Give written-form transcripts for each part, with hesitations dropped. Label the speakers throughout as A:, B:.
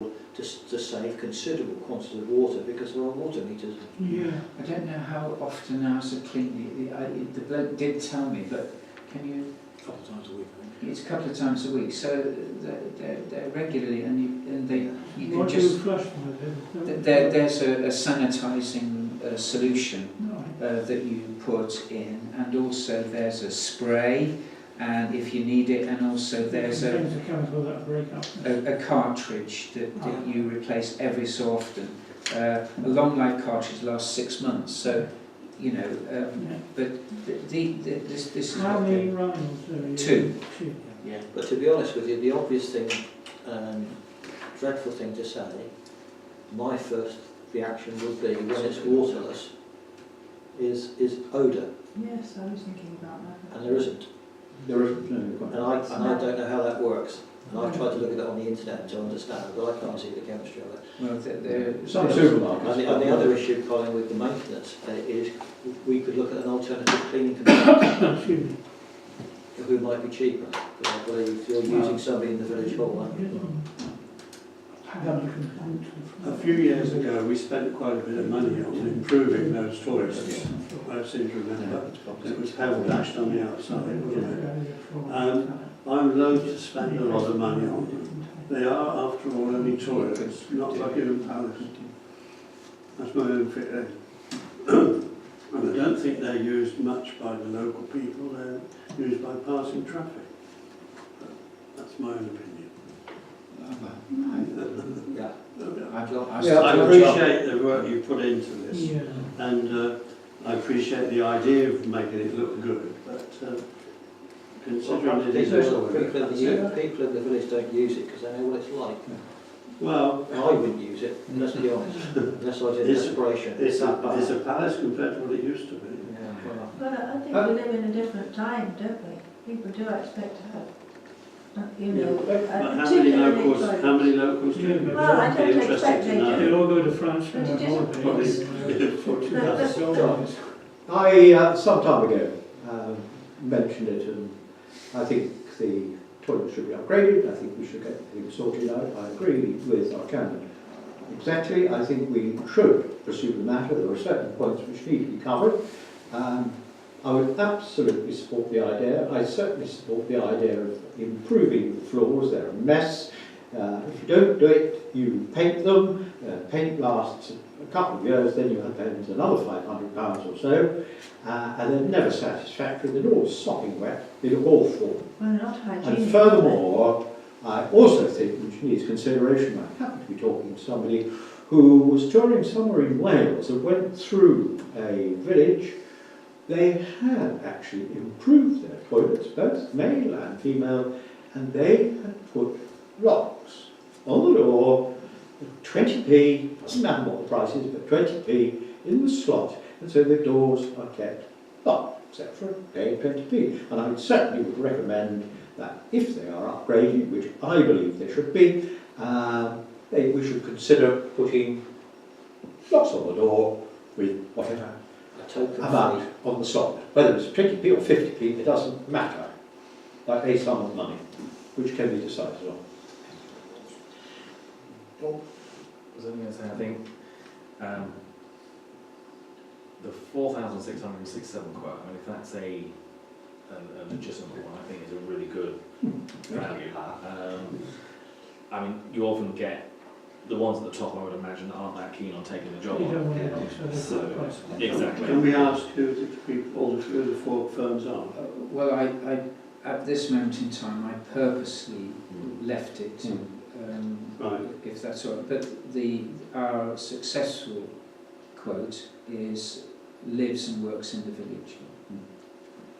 A: to save considerable quantities of water because there are water meters.
B: Yeah.
C: I don't know how often hours are cleaned. The bloke did tell me, but can you?
A: A couple of times a week, I think.
C: It's a couple of times a week, so they're regularly, and you can
B: What do
C: just.
B: you flush with it?
C: There's a sanitising solution
B: Right.
C: that you put in, and also there's a spray, and if you need it, and also there's
B: a chemical that break up.
C: a cartridge that you replace every so often. A long life cartridge lasts 6 months, so you know. But this is
B: How
C: what
B: many rhinos are you?
C: Two.
A: Yeah. But to be honest with you, the obvious thing, dreadful thing to say, my first reaction would be when it's waterless, is odour,
D: Yes, I was thinking about that.
A: and there isn't.
E: There isn't, no.
A: And I don't know how that works. And I've tried to look at it on the internet to understand, but I can't see the chemistry of it.
C: Well,
E: Some supermarkets.
A: And the other issue, Colin, with the maintenance is we could look at an alternative cleaning company
B: Excuse me.
A: who might be cheaper. Because I believe you're using somebody in the village hall, aren't you?
F: A few years ago, we spent quite a bit of money on improving those toilets. I seem to remember. It was pebble dashed on the outside, wasn't it? I'm loath to spend a lot of money on them. They are, after all, only toilets, not Buckingham Palace. That's my own feeling. And I don't think they're used much by the local people. They're used by passing traffic. But that's my own opinion.
A: Yeah.
F: I appreciate the work you put into this,
B: Yeah.
F: and I appreciate the idea of making it look good, but considering it is
A: People in the village don't use it because they know what it's like.
F: well,
A: I wouldn't use it, let's be honest, unless I was in desperation.
F: it's
A: that bad.
F: a palace compared to what it used to be.
A: Yeah, well,
D: But I think we live in a different time, don't we? People do expect to have, you know,
F: But how many locals do you
D: Well, I
F: be
D: don't
F: interested
D: expect
F: to
D: they
F: know?
B: They all go to France for
D: But
B: their
D: it isn't-
B: holidays.
E: I, some time ago, mentioned it, and I think the toilet should be upgraded. I think we should get things sorted out. I agree with our candidate. Exactly, I think we should pursue the matter. There are certain points which need to be covered. I would absolutely support the idea. I certainly support the idea of improving the floors. They're a mess. If you don't do it, you paint them. Paint lasts a couple of years, then you have to spend another £500 or so, and they're never satisfactory. They're all sopping wet. They look awful.
D: well, not hygienic.
E: And furthermore, I also think, which needs consideration, I happen to be talking to somebody who was touring somewhere in Wales and went through a village. They had actually improved their toilets, both male and female, and they had put locks on the door, 20p, doesn't matter what the price is, but 20p in the slot, and so the doors are kept locked, etc., paying 20p. And I certainly would recommend that if they are upgraded, which I believe they should be, we should consider putting locks on the door with whatever
A: a token
E: amount
A: fee.
E: on the slot. Whether it's 20p or 50p, it doesn't matter. Like a sum of money, which can be decided on.
G: Well, was I going to say, I think the 4,667 quote, I mean, if that's a legitimate one, I think is a really good value. I mean, you often get the ones at the top, I would imagine, aren't that keen on taking the job
B: You
G: on.
B: don't want it, so
G: So,
B: price.
G: exactly.
F: Can we ask who the four firms are?
C: well, I at this moment in time, I purposely left it.
F: Right.
C: If that's all right. But our successful quote is lives and works in the village,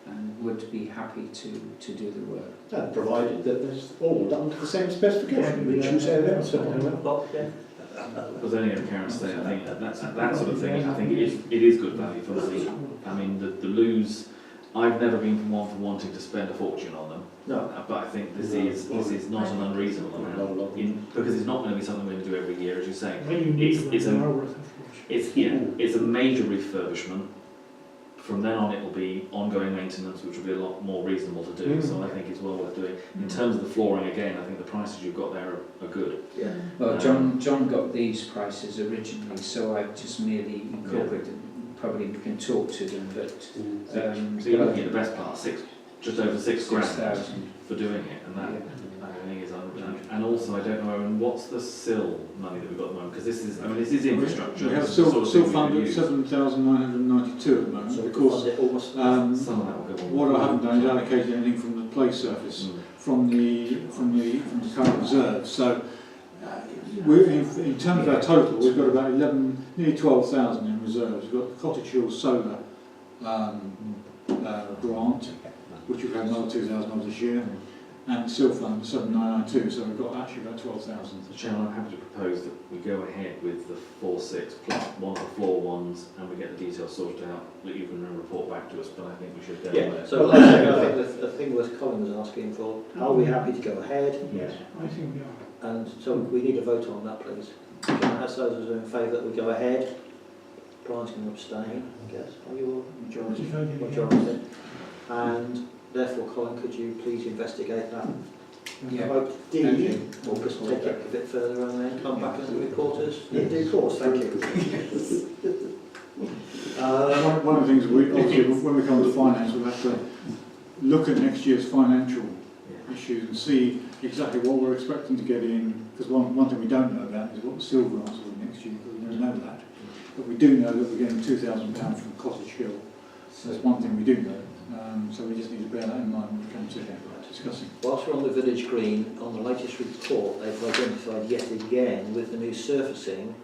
C: and would be happy to do the work.
E: And provided that it's all done to the same specification, which you say there. So,
G: Was only a Karen say, I think that sort of thing, I think it is good value for money. I mean, the loos, I've never been one for wanting to spend a fortune on them.
A: No.
G: But I think this is not an unreasonable amount, because it's not going to be something we're going to do every year, as you say.
B: When you need them,
G: It's
B: they
G: a-
B: are worth a fortune.
G: It's a major refurbishment from then on, it will be ongoing maintenance, which will be a lot more reasonable to do. So I think it's well worth doing. In terms of the flooring, again, I think the prices you've got there are good.
A: Yeah.
C: Well, John got these prices originally, so I've just merely incorporated. Probably we can talk to them, but
G: So you're looking at the best part, just over six grand
C: 6,000
G: for doing it, and that
C: Yeah.
G: I think is and also I don't know, Aaron, what's the sill money that we've got at the moment? Because this is infrastructure.
H: We have
G: this is the sort of
H: still
G: thing we
H: funded
G: use.
H: 7,992 at the moment.
A: So
H: Of course,
A: it almost
G: Some of that will go on.
H: what I haven't done is allocated anything from the play surface
G: Mm.
H: from the current reserve. So in terms of our total, we've got about nearly 12,000 in reserves. We've got the Cottage Hill Solar grant, which we've had another 2,000 of this year, and the Seal Fund 7,992. So we've got actually about 12,000.
G: So Chairman, I'm happy to propose that we go ahead with the 4-6 plus one of the floor ones, and we get the details sorted out, that you can report back to us, but I think we should go
A: Yeah,
G: there.
A: so like I say, I think the thing was Colin was asking for, are we happy to go ahead?
E: Yes.
B: I think we are.
A: And so we need a vote on that, please. As those are in favour that we go ahead, Brian's going to abstain, I guess. Are you
B: Majority voted
A: majority? And therefore, Colin, could you please investigate that?
C: Yeah.
A: Vote D, or just take it a bit further and then come back and report us in due course, thank you.
H: One of the things obviously when we come to finance, we'll have to look at next year's financial issues and see exactly what we're expecting to get in, because one thing we don't know about is what the seal grants will be next year, because we don't know that. But we do know that we're getting £2,000 from Cottage Hill. So that's one thing we do know. So we just need to bear that in mind when we come to discussing.
A: Whilst we're on the village green, on the latest report, they've identified yet again with the new surfacing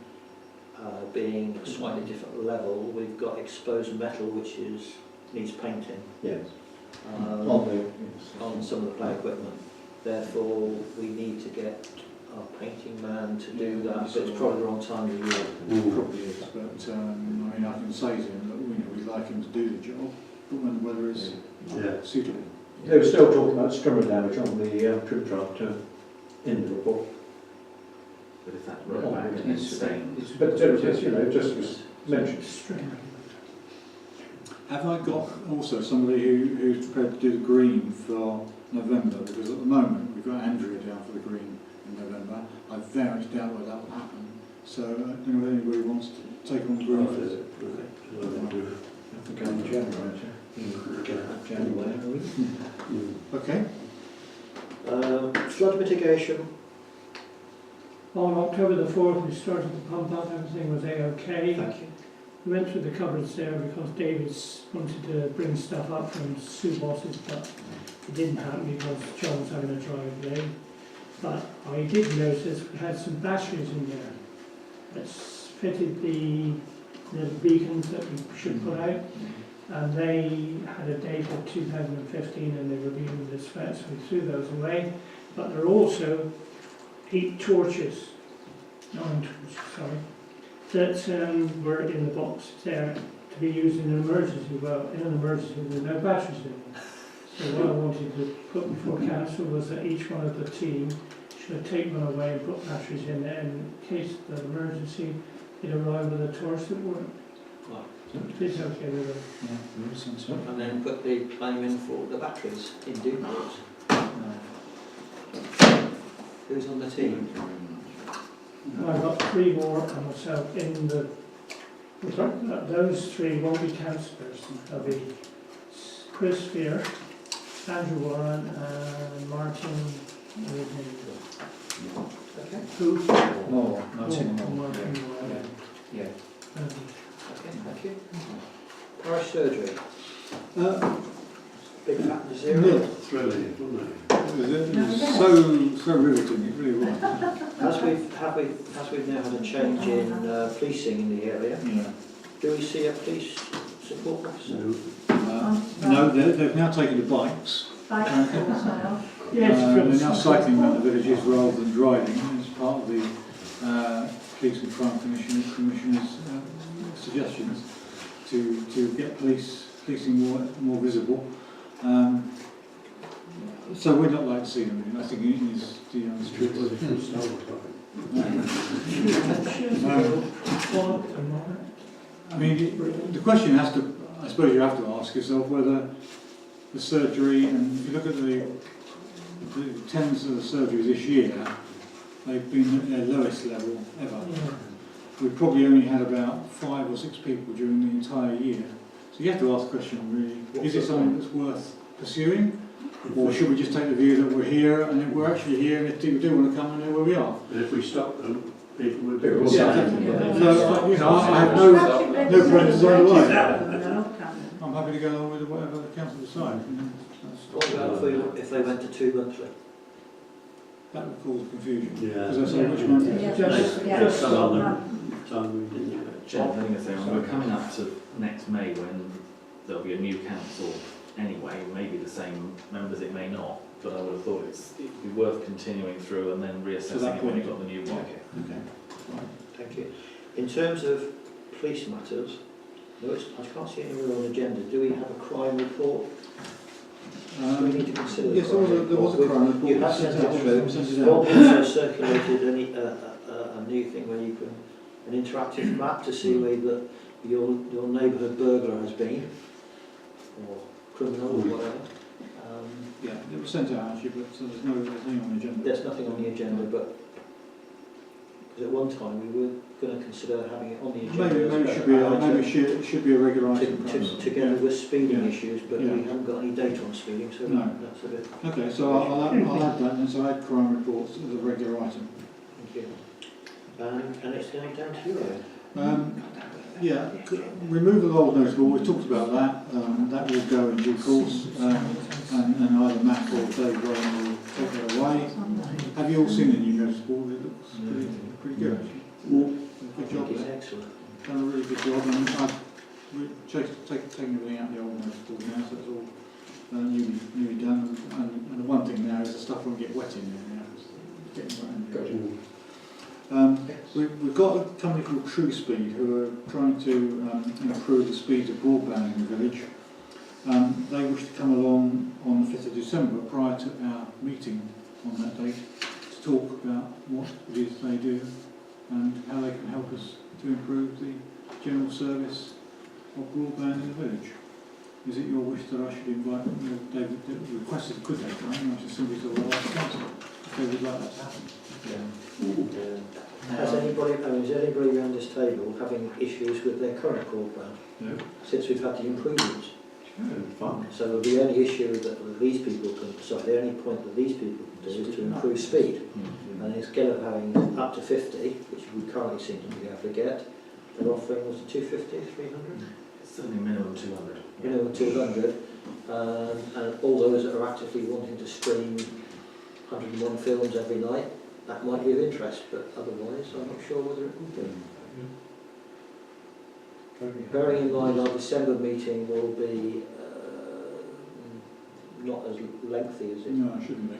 A: being a slightly different level. We've got exposed metal which needs painting
E: Yes.
A: on some of the play equipment. Therefore, we need to get our painting man to do that, but it's probably the wrong time of year.
H: Probably is, but I mean, I can say to him that we'd like him to do the job, but when the weather is suitable.
E: They were still talking about scummer damage on the trip tractor in the report.
G: But if that's right back and it's staying.
E: But just, just was mentioned.
H: Have I got also somebody who's prepared to do the green for November? Because at the moment we've got Andrea down for the green in November. I very much doubt whether that will happen. So I don't know if anybody wants to take on the green for it.
E: January.
H: Okay.
A: Flood mitigation.
B: On October the 4th, we started the pump up, everything was A-OK.
A: Thank you.
B: We went through the cupboards there because David's wanted to bring stuff up from Sue Boss's, but it didn't happen because John was having a drive day. But I did notice we had some batteries in there. It's fitted the beacons that we should put out, and they had a date of 2015 and they were being the specs, so we threw those away. But there are also 9 torches, that were in the box there to be used in an emergency. Well, in an emergency with no batteries in them. So what I wanted to put before council was that each one of the team should take one away and put batteries in there, and in case of an emergency, it arrived with a torch that worked. It's okay with them.
A: And then put the claim in for the batteries in due course. Who's on the team?
B: I've got 3 more and myself in the. Those 3 won't be councillors. They'll be Chris Fear, Andrew Warren, and Martin.
A: Okay.
B: Who?
C: Martin Moore.
B: Martin Moore.
C: Yeah.
A: Okay, thank you. Parish surgery. Big fat
F: Real
A: zero.
F: thrilling, wasn't it?
H: It was so riveting, it really was.
A: As we've now had a change in policing in the area,
H: Yeah.
A: do we see a police support officer?
H: No, they've now taken the bikes.
D: Bikes for sale.
B: Yes,
H: They're now cycling around the villages rather than driving, as part of the Police and Crime Commissioner's suggestions to get policing more visible. So we'd not like to see them. I think it is on the streets. I mean, the question has to I suppose you have to ask yourself whether the surgery, and if you look at the attendance of the surgery this year, they've been at their lowest level ever. We've probably only had about 5 or 6 people during the entire year. So you have to ask the question, really, is it something that's worth pursuing? Or should we just take the view that we're here, and if we're actually here, and if people do want to come, and know where we are?
F: But if we stop them, people would do it.
H: Yeah,
F: Yeah.
H: so, you know, I have no prejudice either way.
D: They'll come.
H: I'm happy to go along with whatever the council decides. You know,
A: What about if they went to 2 monthly?
H: that would cause confusion.
F: Yeah.
H: Because I say which month?
F: Just some of them, time we didn't.
G: Jen, I think we're coming up to next May when there'll be a new council anyway, maybe the same members, it may not, but I would have thought it'd be worth continuing through and then reassessing it when you've got the new one.
H: Okay.
A: Thank you. In terms of police matters, I can't see anywhere on the agenda. Do we have a crime report? Do we need to consider the
H: Yes,
A: crime
H: there was a
A: report?
H: crime report.
A: You have sent it through.
H: Sent it
A: Rob
H: out.
A: also circulated a new thing where you can, an interactive map to see where your neighbourhood burglar has been, or criminal or whatever.
H: Yeah, it was sent out actually, but there's nothing on the agenda.
A: There's nothing on the agenda, but because at one time we were going to consider having it on the agenda.
H: Maybe it should be a regular item. perhaps.
A: Together with speeding
H: Yeah.
A: issues, but
H: Yeah.
A: we haven't got any data on speeding, so
H: No.
A: that's a bit.
H: Okay, so I'll add that, and so add crime reports as a regular item.
A: Thank you. And it's now down to you, Aaron.
H: Yeah, removal of old notice board, we talked about that, that will go in due course, and either Matt or Dave Graham will take that away. Have you all seen the new notice board? It looks pretty good actually.
A: I
H: Good job
A: think it's
H: there.
A: excellent.
H: Done a really good job, and I've taken everything out of the old notice board now, so it's all newly done, and the one thing now is the stuff won't get wet in there now, it's getting wet in there. We've got a company called True Speed who are trying to improve the speed of broadband in the village. They wish to come along on the 5th of December prior to our meeting on that date to talk about what it is they do and how they can help us to improve the general service of broadband in the village. Is it your wish that I should invite David requested could they come? I should simply say, well, ask the council if they would like that to happen.
A: Is anybody around this table having issues with their current broadband?
H: No.
A: Since we've had the improvements.
F: Fun.
A: So the only issue that these people the only point that these people can do is to improve speed. And instead of having up to 50, which we currently seem to be able to get, they're offering us 250, 300?
G: It's certainly minimum 200.
A: Minimum 200. And all those that are actively wanting to stream 101 films every night, that might be of interest, but otherwise I'm not sure whether it would be. Bearing in mind our December meeting will be not as lengthy as it.
H: No, it shouldn't be.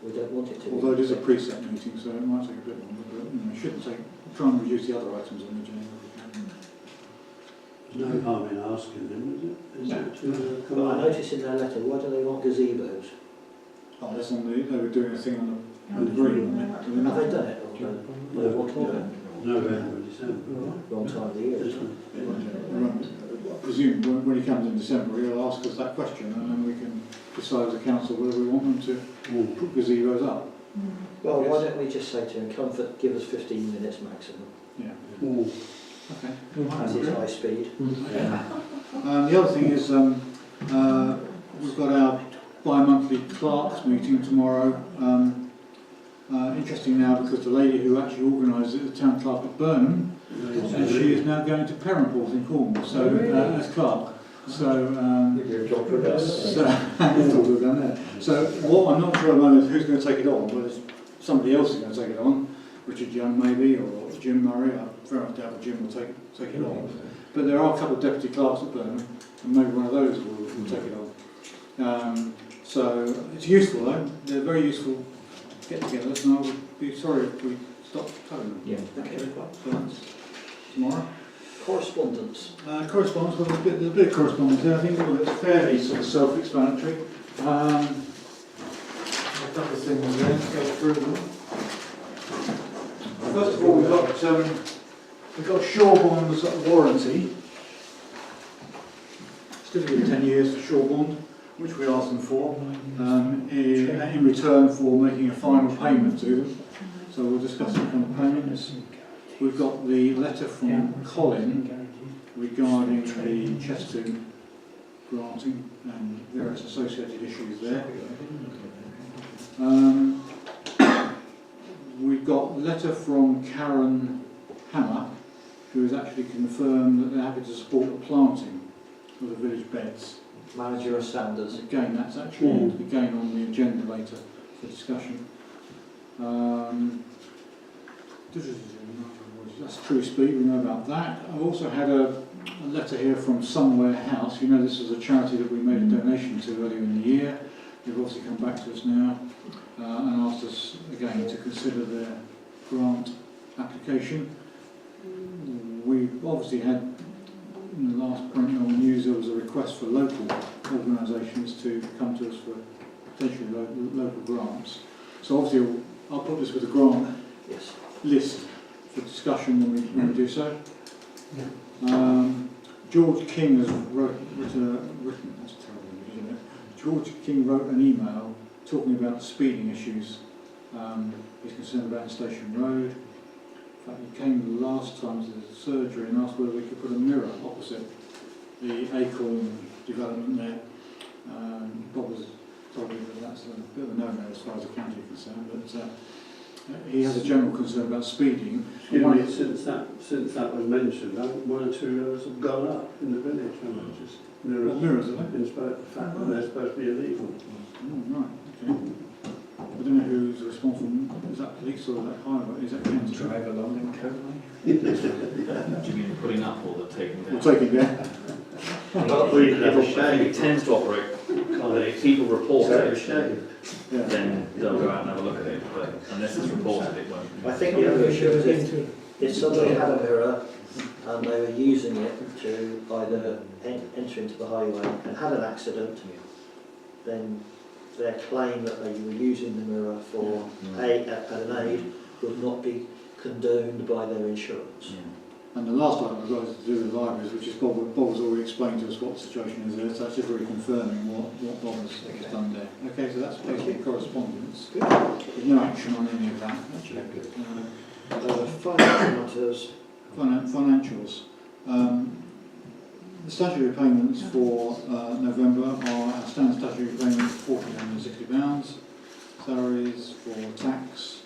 A: We don't want it to be.
H: Although it is a preset meeting, so it might take a bit longer, but it shouldn't take. Try and reduce the other items on the agenda.
F: There's no harm in asking them, is it?
A: But I noticed in their letter, why do they want gazebos?
H: Oh, that's on the. They were doing a thing on the green.
A: Have they done it? Or no, they want to do it?
F: November, December.
A: Wrong time of the year, isn't it?
H: I presume when he comes in December, he'll ask us that question, and then we can decide as a council whether we want them to put gazebos up.
A: Well, why don't we just say to him, comfort, give us 15 minutes maximum.
H: Yeah. Okay.
A: As is high speed.
H: The other thing is we've got our bi-monthly clerks meeting tomorrow. Interesting now because the lady who actually organised it, the town clerk at Burnham, and she is now going to Perranporth in Cornwall, so as clerk. So, so what I'm not sure at the moment is who's going to take it on. Whether somebody else is going to take it on, Richard Young maybe, or Jim Murray. I very much doubt that Jim will take it on. But there are a couple of deputy clerks at Burnham, and maybe one of those will take it on. So it's useful though. They're very useful get-togethers, and I would be sorry if we stopped towing them.
A: Yeah. Okay.
H: So that's tomorrow.
A: Correspondence.
H: Correspondence, well, there's a bit of correspondence there. I think it's fairly sort of self-explanatory. A couple of things there, let's go through them. First of all, we've got Shawbond's warranty. certificate of 10 years for Shore Bond, which we asked them for, in return for making a final payment to them. So we'll discuss the kind of payments. We've got the letter from Colin regarding the Chestone granting and various associated issues there. We've got a letter from Karen Hammer, who has actually confirmed that they're happy to support the planting of the village beds.
A: Manager of Sanders.
H: Again, that's actually again on the agenda later for discussion. That's True Speed, we know about that. I've also had a letter here from Somewhere House. You know, this is a charity that we made a donation to earlier in the year. They've obviously come back to us now and asked us again to consider their grant application. We've obviously had, in the last Brent Knoll news, there was a request for local organisations to come to us for potentially local grants. So obviously I'll put this with the grant list for discussion when we do so. George King has written, that's terrible, isn't it? George King wrote an email talking about speeding issues. He's concerned about Station Road. In fact, he came the last time to the surgery and asked whether we could put a mirror opposite the Acorn development there. Bob was told me that that's a bit of a no-no as far as the county is concerned, but he has a general concern about speeding.
F: Since that was mentioned, one or two mirrors have gone up in the village. Just
H: mirrors, are they?
F: In spite of the fact that they're supposed to be illegal.
H: Oh, right, okay. I don't know who's responsible. Is that police or is that highway? Is that county?
C: Drive along in code.
G: Do you mean putting up or the taking down?
H: We'll take it down.
G: It tends to operate. If people report it,
H: Yeah.
G: then they'll go out and have a look at it. But unless it's reported, it won't.
A: I think the other issue is if somebody had a mirror and they were using it to either enter into the highway and had an accident, then their claim that they were using the mirror for an aid would not be condoned by their insurance.
H: And the last item I've got is to do with libraries, which is Bob has already explained to us what the situation is there, so that's just reconfirming what Bob has done there. Okay, so that's basically correspondence. There's no action on any of that.
A: Financial matters.
H: Financials. The statutory payments for November are our standard statutory payments of £1,460, salaries for tax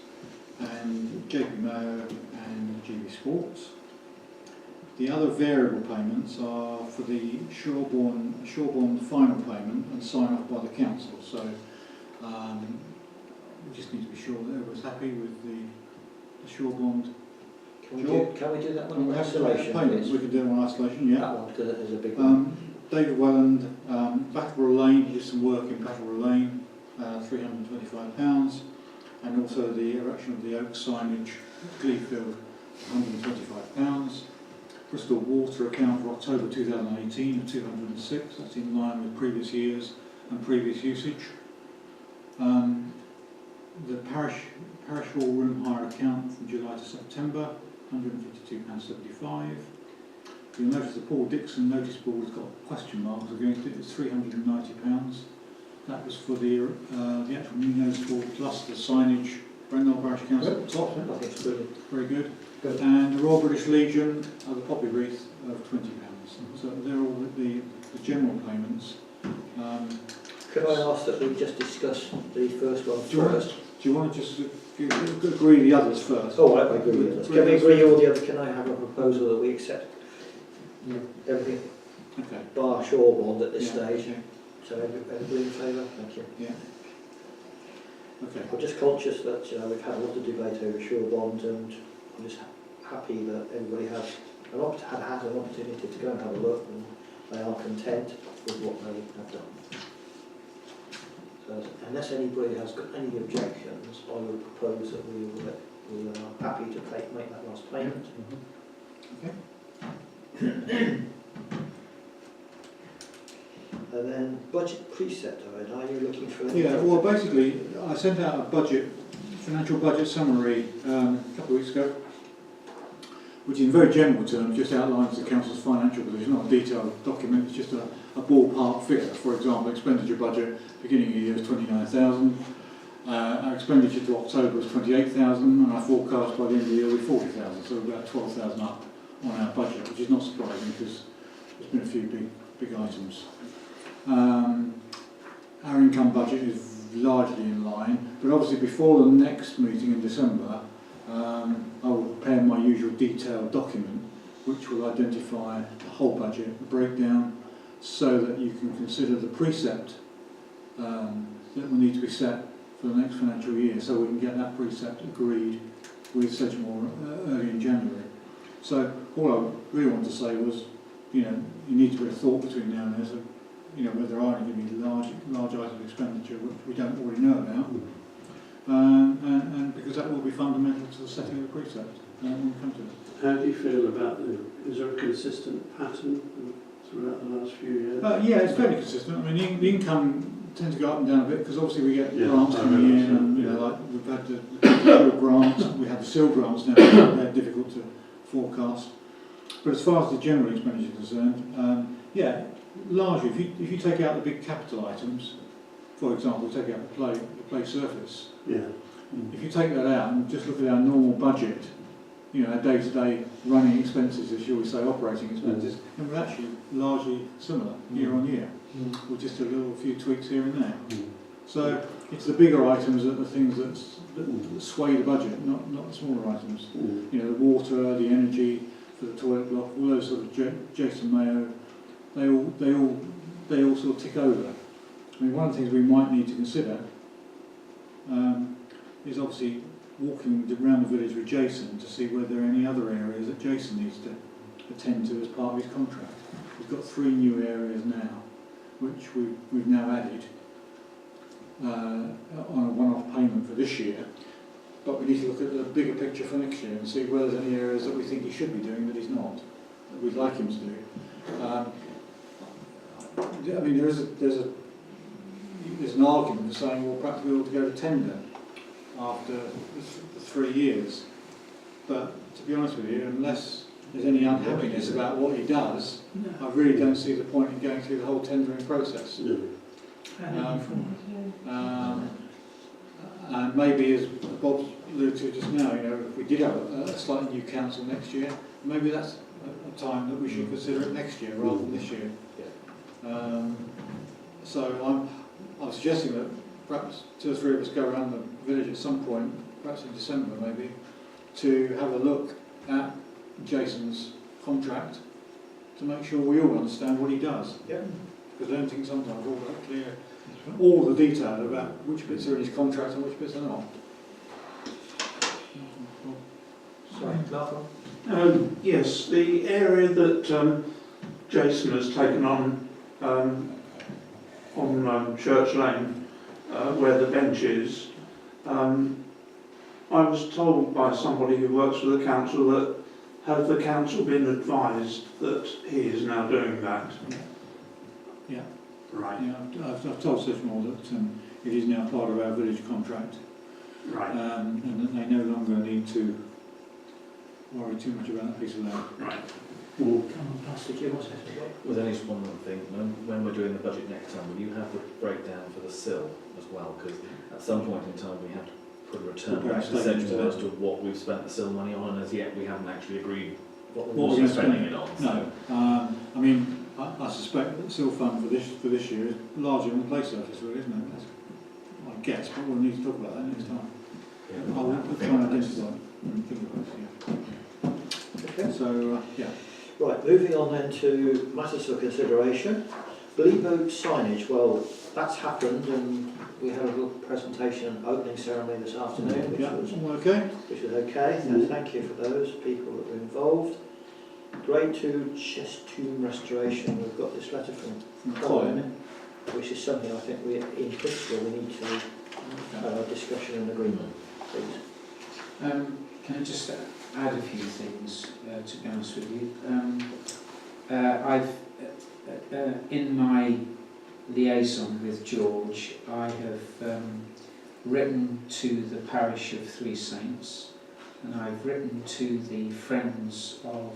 H: and JP Mayo and GB Sports. The other variable payments are for the Shorebond final payment and sign off by the council. So we just need to be sure that everyone's happy with the Shorebond.
A: Can we do that one in
H: We
A: isolation, please?
H: can do it on isolation, yeah.
A: That one, because it is a big one.
H: David Welland, Battleborough Lane, he did some work in Battleborough Lane, £325, and also the erection of the oak signage at Gleefield, £125. Bristol Water account for October 2018 of 206, that's in line with previous years and previous usage. The parish hall room hire account from July to September, £152.75. You'll notice the Paul Dixon notice board has got question marks against it, it's £390. That was for the actual new notice board plus the signage, Brent Knoll Parish Council at the top.
A: I think it's brilliant.
H: Very good. And the Royal British Legion, the poppy wreath of £20. So they're all the general payments.
A: Could I ask that we just discuss the first one first?
H: Do you want to just agree the others first?
A: Oh, I agree with others. Can we agree all the others? Can I have a proposal that we accept everything
H: Okay.
A: bar Shorebond at this stage?
H: Okay.
A: So everybody in favour? Thank you.
H: Yeah. Okay.
A: I'm just conscious that we've had a lot of debate over Shorebond, and I'm just happy that everybody has had an opportunity to go and have a look, and they are content with what they have done. So unless anybody has got any objections, I would propose that we are happy to make that last payment.
H: Okay.
A: And then budget precept, Owen, are you looking for anything?
H: Yeah, well basically I sent out a financial budget summary a couple of weeks ago. which in very general terms just outlines the council's financial position, not a detailed document, it's just a ballpark figure. For example, expenditure budget beginning of the year is 29,000, our expenditure to October was 28,000, and our forecast by the end of the year will be 40,000, so about 12,000 up on our budget, which is not surprising because there's been a few big items. Our income budget is largely in line, but obviously before the next meeting in December, I will prepare my usual detailed document which will identify the whole budget, the breakdown, so that you can consider the precept that will need to be set for the next financial year, so we can get that precept agreed with Sedgemoor early in January. So all I really wanted to say was, you need to put a thought between now and then, so, whether there are any going to be large items of expenditure which we don't already know about, and because that will be fundamental to the setting of the precept when we come to it.
F: How do you feel about is there a consistent pattern throughout the last few years?
H: Yeah, it's fairly consistent. I mean, the income tends to go up and down a bit because obviously we get grants coming in, and like we've had the grants, we had the SIL grants now, they're difficult to forecast. But as far as the general expenditure is concerned, largely, if you take out the big capital items, for example, take out the play surface.
F: Yeah.
H: If you take that out and just look at our normal budget, our day-to-day running expenses, as you always say, operating expenses, and we're actually largely similar year on year, with just a few tweaks here and there. So it's the bigger items that are the things that sway the budget, not the smaller items. The water, the energy for the toilet block, all those sort of Jason Mayo, they all sort of tick over. I mean, one of the things we might need to consider is obviously walking around the village with Jason to see whether there are any other areas that Jason needs to attend to as part of his contract. We've got 3 new areas now, which we've now added on a one-off payment for this year, but we need to look at the bigger picture for next year and see whether there's any areas that we think he should be doing that he's not, that we'd like him to do. I mean, there's an argument for saying, well, perhaps we ought to go to tender after the 3 years. But to be honest with you, unless there's any unhappiness about what he does, I really don't see the point in going through the whole tendering process. And maybe, as Bob alluded to just now, if we did have a slightly new council next year, maybe that's a time that we should consider it next year rather than this year. So I'm suggesting that perhaps 2 or 3 of us go around the village at some point, perhaps in December maybe, to have a look at Jason's contract to make sure we all understand what he does. Because I don't think sometimes all that clear, all the detail about which bits are in his contract and which bits are not.
A: Sorry, Clark?
I: Yes, the area that Jason has taken on Church Lane, where the bench is, I was told by somebody who works for the council that have the council been advised that he is now doing that?
H: Yeah.
I: Right.
H: Yeah, I've told Sedgemoor that it is now part of our village contract.
I: Right.
H: And that they no longer need to worry too much about that piece of land.
I: Right.
A: Come on, Pastor, do you want to say something?
G: With only just one more thing, when we're doing the budget next time, will you have the breakdown for the SIL as well? Because at some point in time we have to put a return back to Sedgemoor as to what we've spent the SIL money on, and as yet we haven't actually agreed what we're spending it on.
H: No, I mean, I suspect that the SIL fund for this year is largely on the play surface, really, isn't it? That's my guess, but we'll need to talk about that next time.
G: Yeah.
H: I'll try and identify and think about it.
A: Okay.
H: So, yeah.
A: Right, moving on then to matters for consideration. Glebo signage, well, that's happened, and we had a little presentation and opening ceremony this afternoon, which was okay. And thank you for those people that were involved. Grade 2 chest tomb restoration. We've got this letter from Colin, which is something I think in principle we need to have a discussion and agreement, please.
C: Can I just add a few things, to be honest with you? I've, in my liaison with George, I have written to the parish of Three Saints and I've written to the Friends of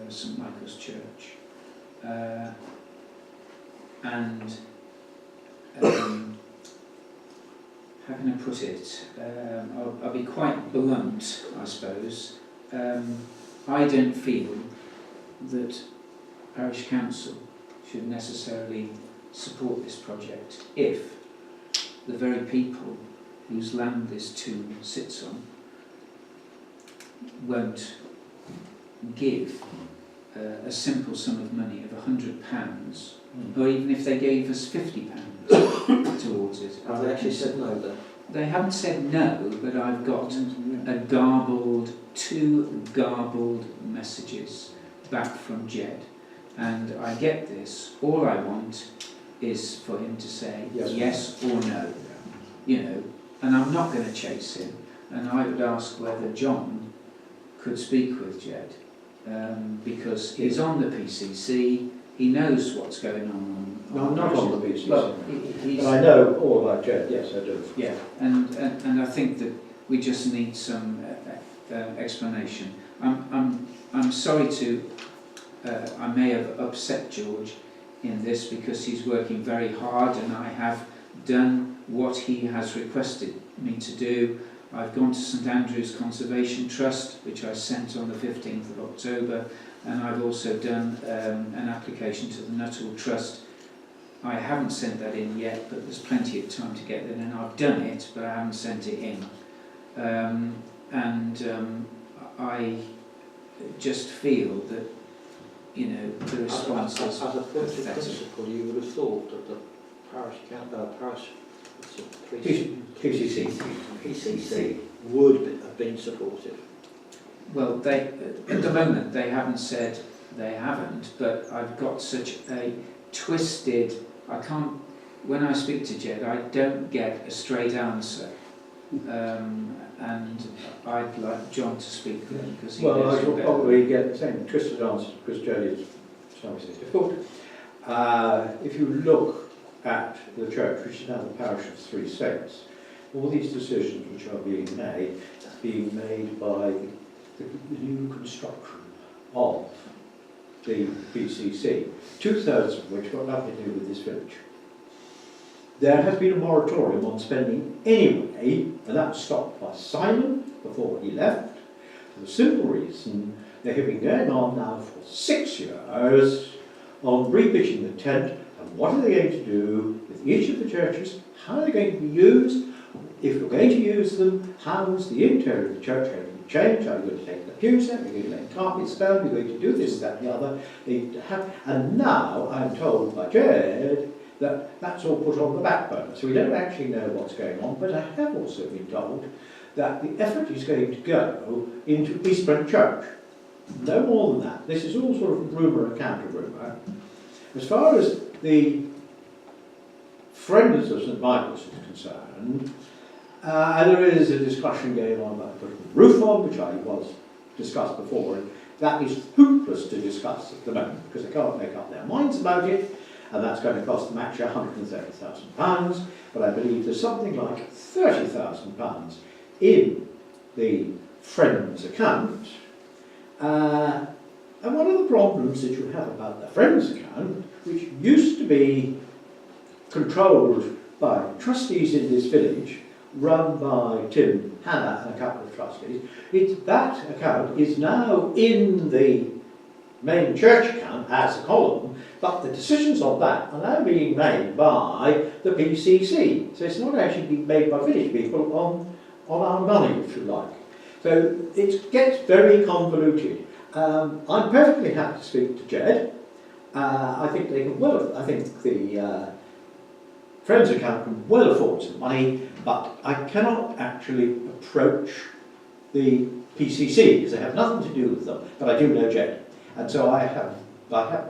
C: St Michael's Church, and how can I put it? I'll be quite blunt, I suppose. I don't feel that Parish Council should necessarily support this project if the very people whose land this tomb sits on won't give a simple sum of money of £100, or even if they gave us £50 towards it.
A: Have they actually said no then?
C: They haven't said no, but I've got two garbled messages back from Jed, and I get this. All I want is for him to say yes or no, you know, and I'm not going to chase him. And I would ask whether John could speak with Jed, because he's on the PCC. He knows what's going on.
E: No, I'm not on the PCC.
C: Well,
E: but I know all about Jed, yes, I do.
C: Yeah, and I think that we just need some explanation. I'm sorry to, I may have upset George in this because he's working very hard, and I have done what he has requested me to do. I've gone to St Andrew's Conservation Trust, which I sent on the 15th of October, and I've also done an application to the Nuttall Trust. I haven't sent that in yet, but there's plenty of time to get it in. I've done it, but I haven't sent it in. I just feel that, you know, the response is
A: as a first
C: pathetic.
A: principle, you would have thought that the parish PCC would have been supportive.
C: Well, they, at the moment, they haven't said they haven't, but I've got such a twisted, I can't, when I speak to Jed, I don't get a straight answer. And I'd like John to speak then, because he knows
E: I shall
C: better.
E: probably get the same twisted answer because Jed is difficult. If you look at the church, which is now the parish of Three Saints, all these decisions which are being made by the new construction of the PCC, 2/3 of which got nothing to do with this village. There has been a moratorium on spending anyway, and that was stopped by Simon before he left, for the simple reason they have been going on now for 6 years on repitching the tent, and what are they going to do with each of the churches, how are they going to be used, if you're going to use them, how is the interior of the church going to be changed, are you going to take the pews out, are you going to lay carpets down, you're going to do this, that and the other, and now I'm told by Jed that that's all put on the back burner, so we don't actually know what's going on, but I have also been told that the effort is going to go into East Brent Church. No more than that. This is all sort of rumour and counter-rumour. As far as the Friends of St Michael's is concerned, there is a discussion going on about putting the roof on, which I was discussed before, and that is hopeless to discuss at the moment because they can't make up their minds about it, and that's going to cost them actually £130,000, but I believe there's something like £30,000 in the Friends account. And one of the problems that you have about the Friends account, which used to be controlled by trustees in this village, run by Tim Hannah and a couple of trustees, that account is now in the main church account as a column, but the decisions on that are now being made by the PCC. So it's not actually being made by village people on our money, if you like. So it gets very convoluted. I'm perfectly happy to speak to Jed. I think they can I think the Friends account can well afford some money, but I cannot actually approach the PCC because I have nothing to do with them, but I do know Jed. And so I have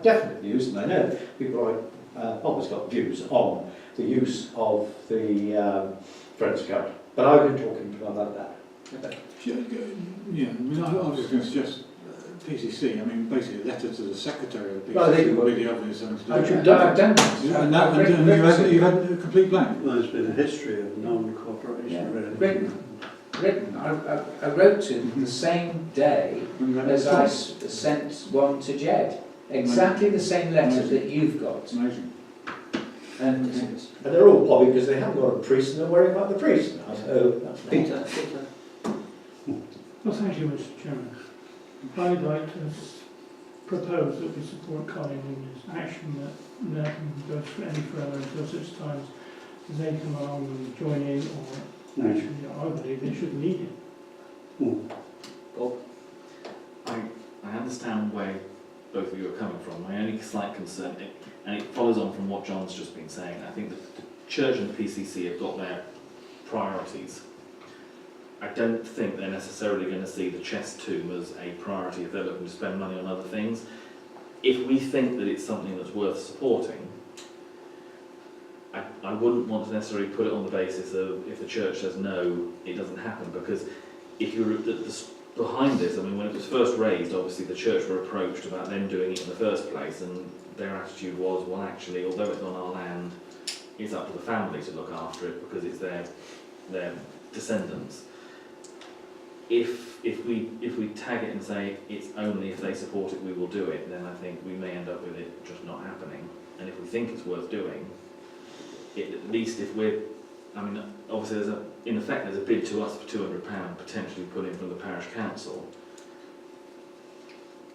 E: definite views, and I know people like Bob has got views on the use of the Friends account. But I've been talking to him about that. Okay.
H: Yeah, I mean, I was just going to suggest PCC, I mean, basically a letter to the secretary of the
E: Well, I think
H: PCC
E: it
H: would
E: would.
H: be the obvious thing to do.
C: I've done that.
H: Yeah, and you've had a complete blank.
F: Well, there's been a history of non-cooperation,
C: Yeah.
F: really.
C: Great. written. I wrote to them the same day as I sent one to Jed. Exactly the same letter that you've got.
H: Amazing.
C: And
E: And they're all popping because they haven't got a priest and they're worrying about the priest now. So that's
A: Peter.
B: Well, thank you, Mr. Chairman. I'd like to propose that we support Colin in his action, that let him go any further until such times as they come along and join in, or actually, I believe they should lead it.
A: Bob?
G: I understand where both of you are coming from. My only slight concern, and it follows on from what John's just been saying, I think that the church and the PCC have got their priorities. I don't think they're necessarily going to see the chest tomb as a priority if they're looking to spend money on other things. If we think that it's something that's worth supporting, I wouldn't want to necessarily put it on the basis of if the church says no, it doesn't happen, because if you're behind this, I mean, when it was first raised, obviously the church were approached about them doing it in the first place, and their attitude was, well, actually, although it's on our land, it's up to the family to look after it because it's their descendants. If we tag it and say it's only if they support it we will do it, then I think we may end up with it just not happening. And if we think it's worth doing, at least if we're, I mean, obviously in effect there's a bid to us for £200 potentially put in from the parish council.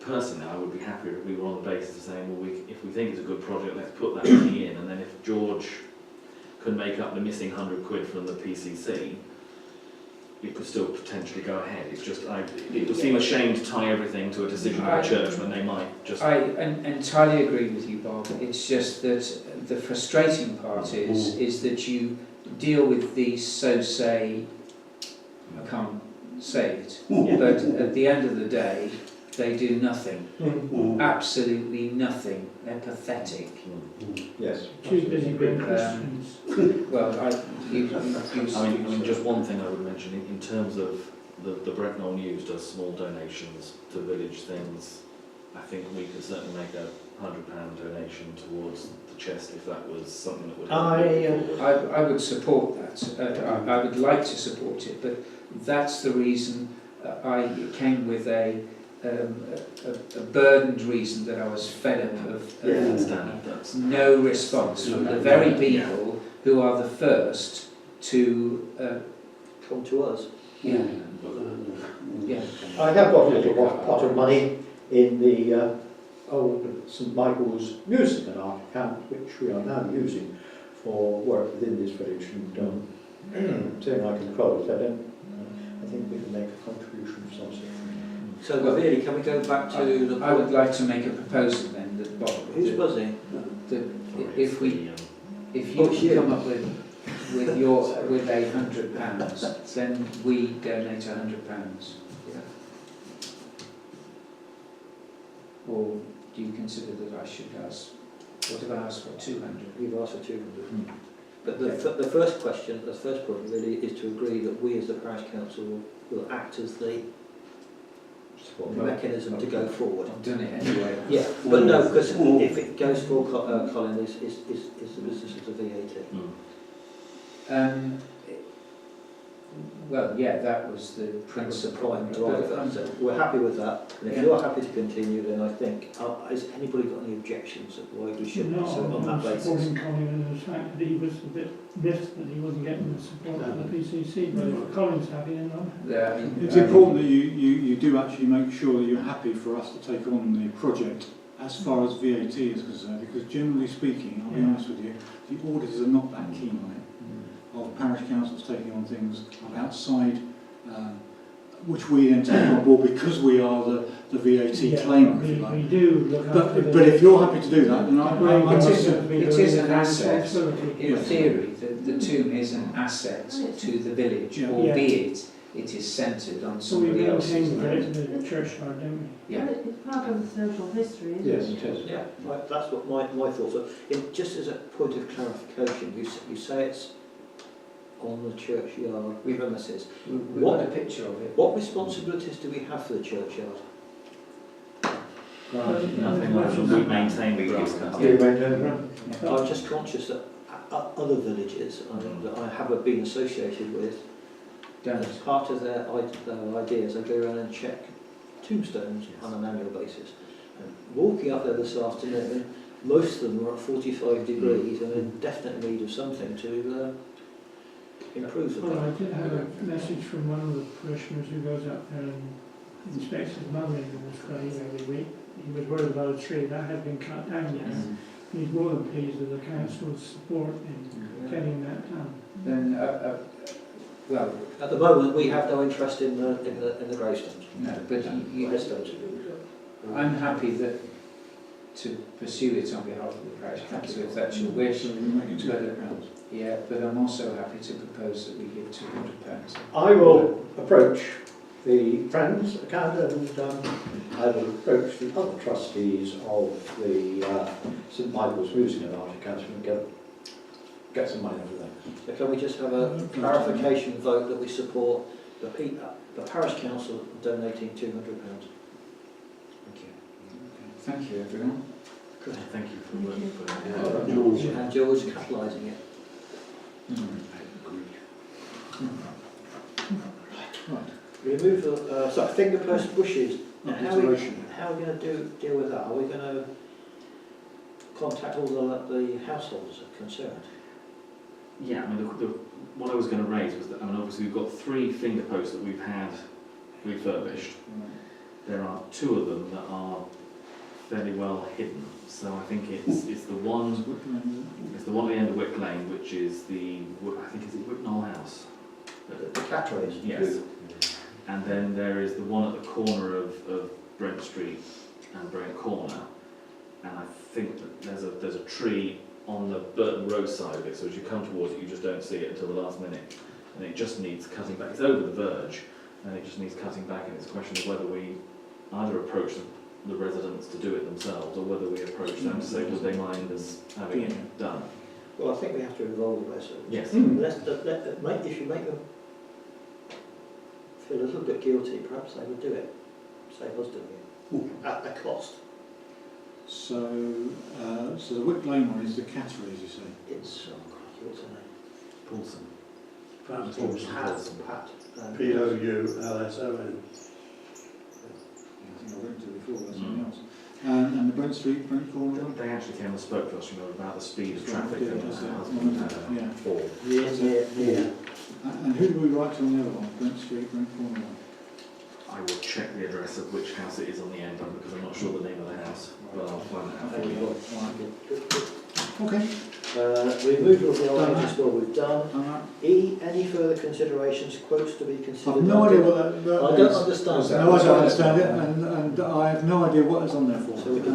G: Personally, I would be happier if we were on the basis of saying, well, if we think it's a good project, let's put that money in, and then if George can make up the missing £100 from the PCC, it could still potentially go ahead. It's just, it would seem a shame to tie everything to a decision of the church when they might just...
C: I entirely agree with you, Bob. It's just that the frustrating part is that you deal with these so-say, I can't say it, but at the end of the day, they do nothing. Absolutely nothing. They're pathetic.
E: yes.
B: Too busy being Christians.
C: Well,
G: I mean, just one thing I would mention, in terms of the Brent Knoll News does small donations to village things. I think we could certainly make a £100 donation towards the chest if that was something that would help.
C: I would support that. I would like to support it, but that's the reason I came with a burdened reason that I was fed up of no response from the very people who are the first to
A: Come to us.
C: yeah.
E: I have got a little pot of money in the old St Michael's Music and Art account, which we are now using for work within this village, and saying I can close, I think we can make a contribution of some sort.
A: So really, can we go back to the...
C: I would like to make a proposal then that Bob,
A: Who's buzzing?
C: that if you
A: Oh,
C: can
A: you.
C: come up with £100, then we donate £100. Or do you consider that I should ask? What if I ask for 200?
A: You've asked for 200. But the first question, the first point really is to agree that we as the parish council will act as the mechanism to go forward.
C: I've done it anyway.
A: Yeah, but no, because if it goes for Colin, is the business of the VAT.
C: Well, yeah, that was the principal.
A: Prime driver. So we're happy with that. And if you're happy to continue, then I think, has anybody got any objections of why we should
B: No,
A: pursue it on that
B: I'm
A: basis?
B: supporting Colin in the fact that he was a bit miffed that he wasn't getting the support from the PCC, but if Colin's happy, then I'm happy.
C: Yeah, I mean,
H: It's important that you do actually make sure that you're happy for us to take on the project as far as VAT is concerned, because generally speaking, I'll be honest with you, the auditors are not that keen on it. Of parish councils taking on things outside, which we then take on board because we are the VAT claimer, if you like.
B: We do look after
H: But if you're happy to do that, then
C: it is an asset.
B: responsibility.
C: in theory, the tomb is an asset to the village,
H: Yeah.
C: albeit it is centred on
B: So we
C: somebody else's
B: maintain
C: land.
B: the churchyard, don't we?
C: Yeah.
D: Well, it's part of the social history, isn't
E: Yes,
D: it?
E: it is.
A: Yeah, right, that's what my thoughts are. Just as a point of clarification, you say it's on the churchyard premises.
C: We've got a picture of it.
A: What responsibilities do we have for the churchyard?
G: Nothing less than we maintain the grass cuts.
E: Do you maintain the ground?
A: I'm just conscious that other villages that I have been associated with
C: Don't.
A: as part of their ideas, they go around and check tombstones on an annual basis. And walking up there this afternoon, most of them are at 45 degrees and in definite need of something to improve
B: Well, I
A: them.
B: did have a message from one of the parishioners who goes up there and inspects his mother-in-law's grave every week. He was worried about a tree that had been cut down yet. He's more than pleased with the council's support in getting that done.
C: Then, well,
A: At the moment, we have no interest in the gravestones.
C: no, but
A: Headstones.
C: I'm happy that to pursue it on behalf of the parish council if that's your wish.
H: So we make it £200.
C: Yeah, but I'm also happy to propose that we give £200.
E: I will approach the Friends account and I will approach the other trustees of the St Michael's Music and Art Academy and get some money for them.
A: So can we just have a clarification vote that we support the parish council donating £200? Thank you.
C: Thank you, everyone.
A: Good.
G: Thank you for working
A: George. And George catalysing it. Removal, finger post bushes. Now, how are we going to deal with that? Are we going to contact all the households concerned?
G: Yeah, I mean, what I was going to raise was that, I mean, obviously we've got 3 finger posts that we've had refurbished. There are 2 of them that are fairly well hidden. So I think it's the one at the end of Wick Lane, which is I think is it Brent Knoll House.
A: The cat rays?
G: Yes. And then there is the one at the corner of Brent Street and Brent Corner. And I think that there's a tree on the Burton Road side of it, so as you come towards it, you just don't see it until the last minute. And it just needs cutting back. It's over the verge, and it just needs cutting back, and it's a question of whether we either approach the residents to do it themselves, or whether we approach them to say, would they mind us having it done?
A: Well, I think we have to involve the residents.
G: Yes.
A: If you make them feel a little bit guilty, perhaps they would do it. Save us doing it. At a cost.
H: So the Wick Lane one is the Catteries, you say?
A: It's, what's her name?
G: Paulson.
A: Pat.
F: P-O-U-L-S-O-N.
H: I think I went to before, that's something else. And the Brent Street, Brent Corner one?
G: They actually came and spoke to us, about the speed of traffic.
H: Yeah,
G: and
H: that's it.
G: yeah.
A: Near.
H: And who do we write to on the other one? Brent Street, Brent Corner one?
G: I will check the address of which house it is on the end of, because I'm not sure the name of the house, but I'll find that out for you.
H: Okay.
A: Removal of the old ages, well, we've done.
H: Alright.
A: E, any further considerations, quotes to be considered?
H: I've no idea what that
A: I
H: is.
A: don't understand that.
H: No, I don't understand it, and I have no idea what it's on there for.
A: So we've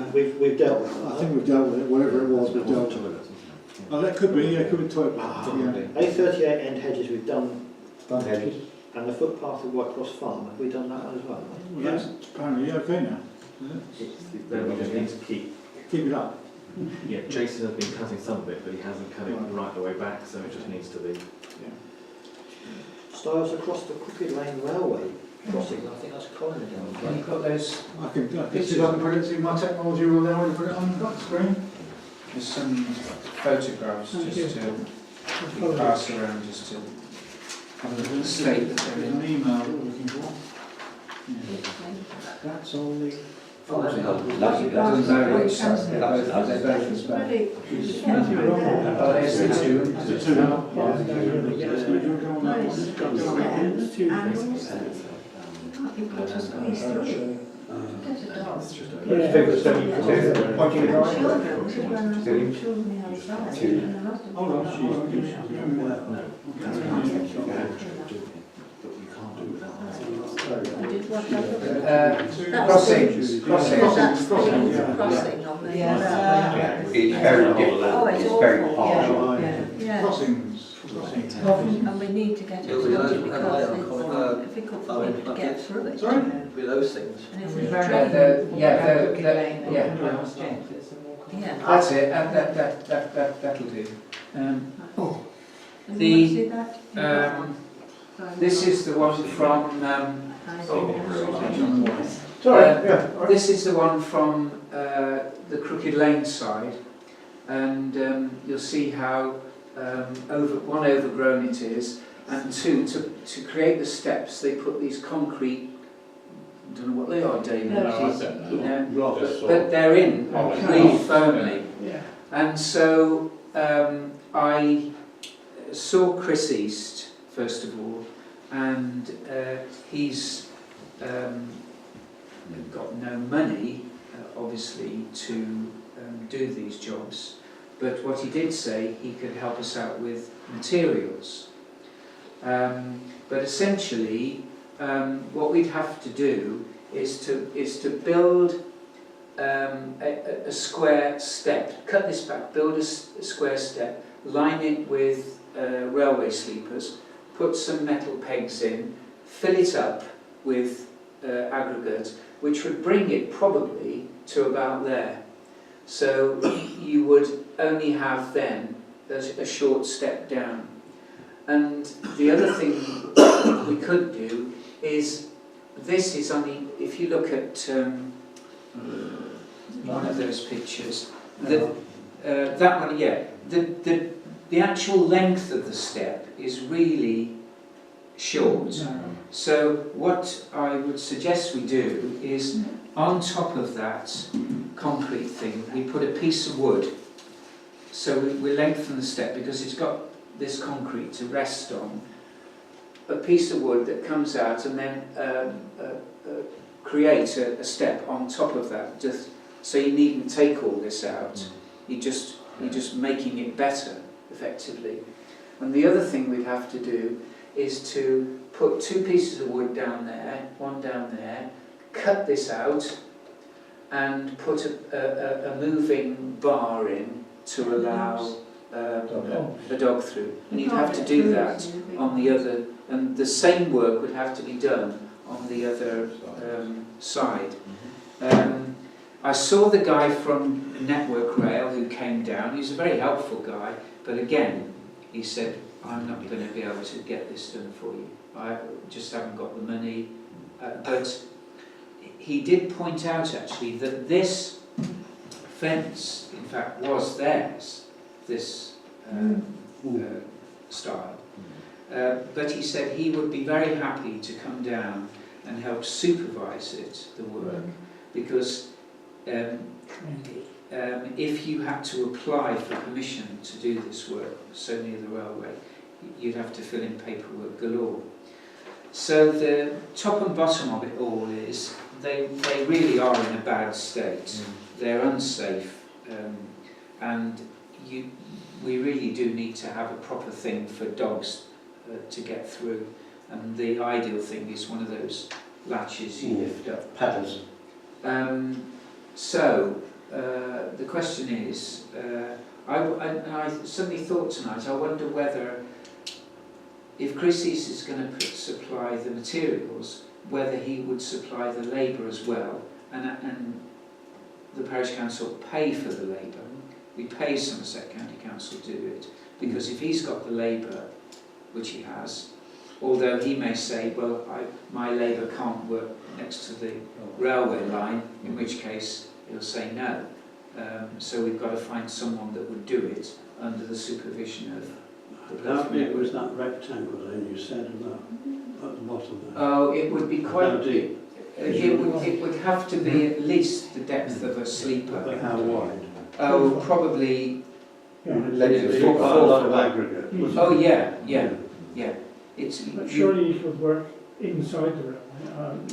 A: dealt with that.
H: I think we've dealt with it, whatever it was, we've dealt with it. Oh, that could be, yeah, it could be toilet. Yeah.
A: A38 end hedges, we've done.
E: Done hedges.
A: And the footpath of White Cross Farm, have we done that one as well?
H: Well, that's apparently okay now.
G: Then we just need to keep,
H: Keep it up.
G: yeah, Jason has been cutting some of it, but he hasn't cut it right the way back, so it just needs to be.
A: Stiles across the Crooked Lane Railway crossing, I think that's Colin again.
C: Can you put those,
H: I can see if I can put it in my technology will allow me to put it on the screen.
C: there's some photographs just to we pass around, just to state that they're
H: There's an
C: in.
H: email we're looking for.
E: That's on the...
C: It doesn't matter which side, they're both as bad.
D: Really,
C: Oh, there's the 2.
H: Is it 2 now?
D: people to squeeze through. Get a dog.
E: Pointing it right.
D: Children should run around children outside and the rest of
F: Hold on,
G: No, that's not but you can't do it without that.
D: I did what I
C: Crossings.
D: That's the crossing on the
J: It's very difficult,
D: Oh, it's
J: it's very
D: awful,
J: hard.
D: yeah.
H: Crossings.
D: And we need to get it sorted because it's difficult for people to get through it.
H: Sorry?
A: With those things.
D: And if it's raining,
C: Yeah,
D: yeah.
C: that's it, that'll do.
D: And
C: The,
D: you want to see that?
C: This is the one from,
E: Sorry, yeah.
C: this is the one from the Crooked Lane side, and you'll see how overgrown it is, And two, to create the steps, they put these concrete, I don't know what they are, David.
D: No,
I: I don't know. Rather
C: But
I: sort of
C: they're in
I: polished.
C: really firmly.
B: Yeah.
C: And so I saw Chris East, first of all, and he's got no money, obviously, to do these jobs. But what he did say, he could help us out with materials. But essentially, what we'd have to do is to build a square step, cut this back, build a square step, line it with railway sleepers, put some metal pegs in, fill it up with aggregate, which would bring it probably to about there. So you would only have then a short step down. And the other thing we could do is, this is only, if you look at one of those pictures, that one, yeah, the actual length of the step is really short. So what I would suggest we do is, on top of that concrete thing, we put a piece of wood. So we lengthen the step because it's got this concrete to rest on. A piece of wood that comes out, and then create a step on top of that. Just so you needn't take all this out. You're just making it better, effectively. And the other thing we'd have to do is to put two pieces of wood down there, one down there, cut this out, and put a moving bar in to allow a dog through. And you'd have to do that on the other, and the same work would have to be done on the other side. I saw the guy from Network Rail who came down. He was a very helpful guy, but again, he said, I'm not going to be able to get this done for you. I just haven't got the money. But he did point out, actually, that this fence, in fact, was theirs, this style. But he said he would be very happy to come down and help supervise it, the work, because if you had to apply for permission to do this work so near the railway, you'd have to fill in paperwork galore. So the top and bottom of it all is they really are in a bad state. They're unsafe, and we really do need to have a proper thing for dogs to get through. And the ideal thing is one of those latches you lift up.
F: Paddles.
C: So the question is, I suddenly thought tonight, I wonder whether, if Chris East is going to supply the materials, whether he would supply the labour as well, and the parish council pay for the labour. We pay Somerset County Council to do it, because if he's got the labour, which he has, although he may say, well, my labour can't work next to the railway line, in which case he'll say no. So we've got to find someone that would do it under the supervision of
F: It was that rectangle then you said at the bottom there.
C: Oh, it would be quite
F: How deep?
C: It would have to be at least the depth of a sleeper.
F: But how wide?
C: Oh, probably.
F: Quite a lot of aggregate.
C: Oh yeah. It's.
B: But surely you could work inside the railway,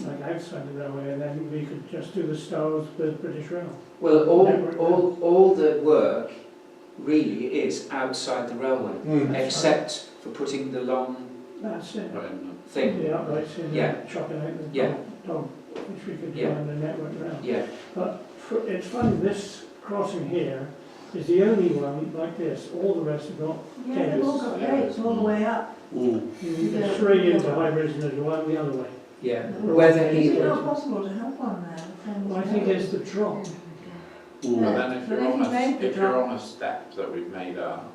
B: like outside the railway, and then we could just do the stars with British Rail.
C: Well, all the work really is outside the railway, except for putting the long
B: That's it.
C: thing.
B: The uprights in, chopping out the dog, which we could do on the Network Rail.
C: Yeah.
B: But it's funny, this crossing here is the only one like this. All the rest have got
D: Yeah, they've all got gates all the way up.
B: There's 3 into High Bridge and there's one the other way.
C: Yeah.
D: Whether is it not possible to have one there?
B: Well, I think it's the drop.
J: But then if you're on a step that we've made up,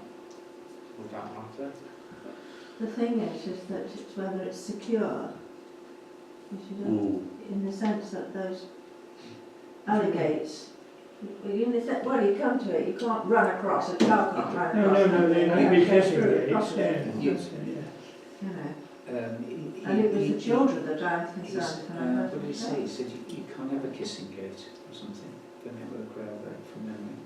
J: would that matter?
D: The thing is that it's whether it's secure, which you don't, in the sense that those alligates, well, you come to it, you can't run across, a child can't run across.
B: No, they might be catching it.
D: you know.
C: He-
D: And it was
C: he-
D: the children that I was
C: he's,
D: concerned for.
C: what did he say? He said you can't have a kissing gate or something. The network rail there from memory.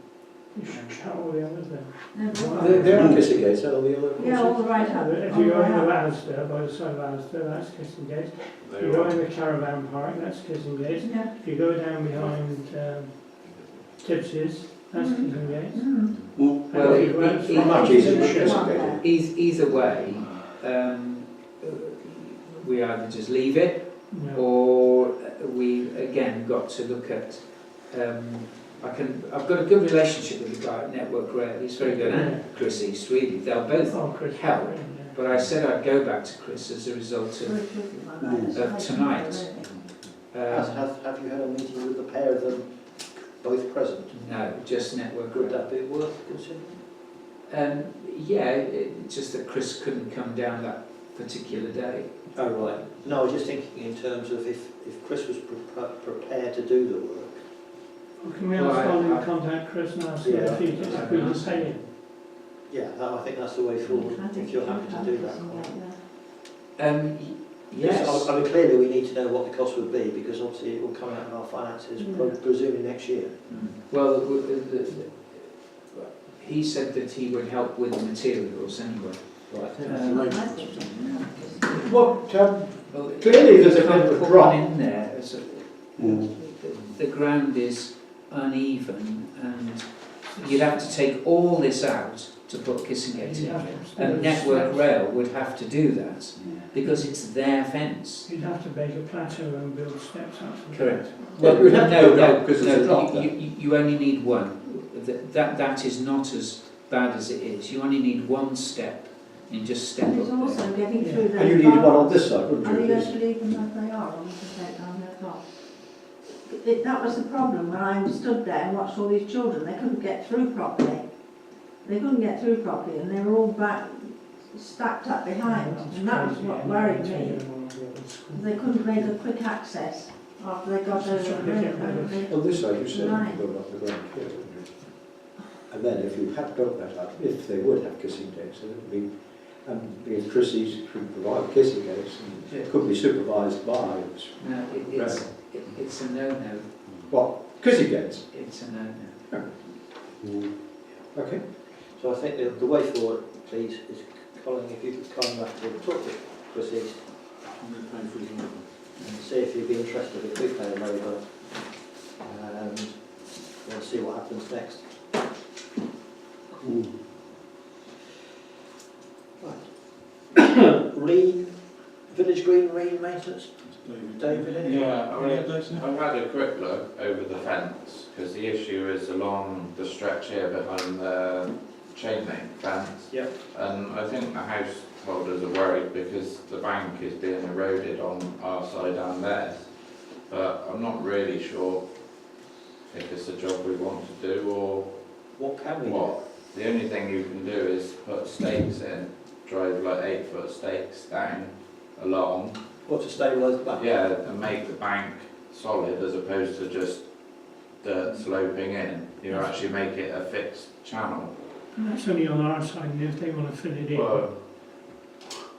B: You should shut all the others down.
D: No,
E: There are kissing gates out on the other
D: yeah, all the right up.
B: If you go in the Asda, by the side of Asda, that's Kissing Gate. If you go in the caravan park, that's Kissing Gate.
D: Yeah.
B: If you go down behind Tipsy's, that's Kissing Gate.
D: Mm.
C: Well,
B: And if you go out
C: he-
B: from
E: much
B: Kissing
E: easier
B: Gate-
E: to kiss.
C: Either way, we either just leave it,
B: No.
C: or we again got to look at. I've got a good relationship with the guy at Network Rail. He's very good, and Chris East really. They'll both
B: Oh, Chris,
C: help.
B: yeah.
C: But I said I'd go back to Chris as a result of tonight.
A: Have you had a meeting with the pair of them, both present?
C: No, just Network
A: Would
C: Rail.
A: that be worth considering?
C: Yeah, just that Chris couldn't come down that particular day.
A: Oh, right. No, I was just thinking in terms of if Chris was prepared to do the work.
B: Well, can we
C: Well,
B: ask Colin
C: I-
B: to contact Chris and ask
A: Yeah.
B: him if he can pay him?
A: Yeah, I think that's the way forward, if you're happy to do that.
C: Yes.
A: I mean, clearly we need to know what the cost would be, because obviously it will come out of our finances, presumably next year.
C: Well, he said that he would help with the materials anyway.
A: Right.
E: What,
C: Well,
E: clearly there's a
C: you
E: bit
C: can't
E: of a
C: put
E: drop.
C: one in there. The ground is uneven, and you'd have to take all this out to put Kissing Gate in. And Network Rail would have to do that because it's their fence.
B: You'd have to make a plateau and build steps up.
C: Correct.
E: Well, you'd have to
C: no,
E: go
C: no,
E: down because there's a drop
C: no.
E: there.
C: You only need one. That is not as bad as it is. You only need one step, and just step
D: And it's
C: up there.
D: also getting through those.
E: And you need one on this side,
D: Are you
E: wouldn't
D: going
E: you?
D: to leave them as they are, or want to take down their top? That was the problem when I stood there and watched all these children. They couldn't get through properly. They couldn't get through properly, and they were all back, stacked up behind, and that was what worried me. They couldn't make a quick access after they got over the road.
E: On this side, you said
D: Right.
E: you go up the ground here, wouldn't you? And then if you had built that up, if they would have kissing gates, then it would be, because Chrissy's could provide kissing gates, and it could be supervised by,
C: No, it's a no-no.
E: what, kissing gates?
C: It's a no-no.
E: Okay.
A: So I think the way forward, please, is Colin, if you could come back to talk to Chris East and see if he'd be interested if we pay a labour, and we'll see what happens next. Right. Village Green maintenance, David, any?
J: Yeah, I mean, I've had a quick look over the fence, because the issue is along the stretch here behind the chain link fence.
A: Yep.
J: And I think the householders are worried because the bank is being eroded on our side and theirs. But I'm not really sure if it's a job we want to do or
A: What can we do?
J: what. The only thing you can do is put stakes in, drive like 8-foot stakes down along.
A: What, to stabilise the back?
J: Yeah, and make the bank solid as opposed to just dirt sloping in. You actually make it a fixed channel.
B: And that's only on our side, and if they want to fill it in,
J: Well,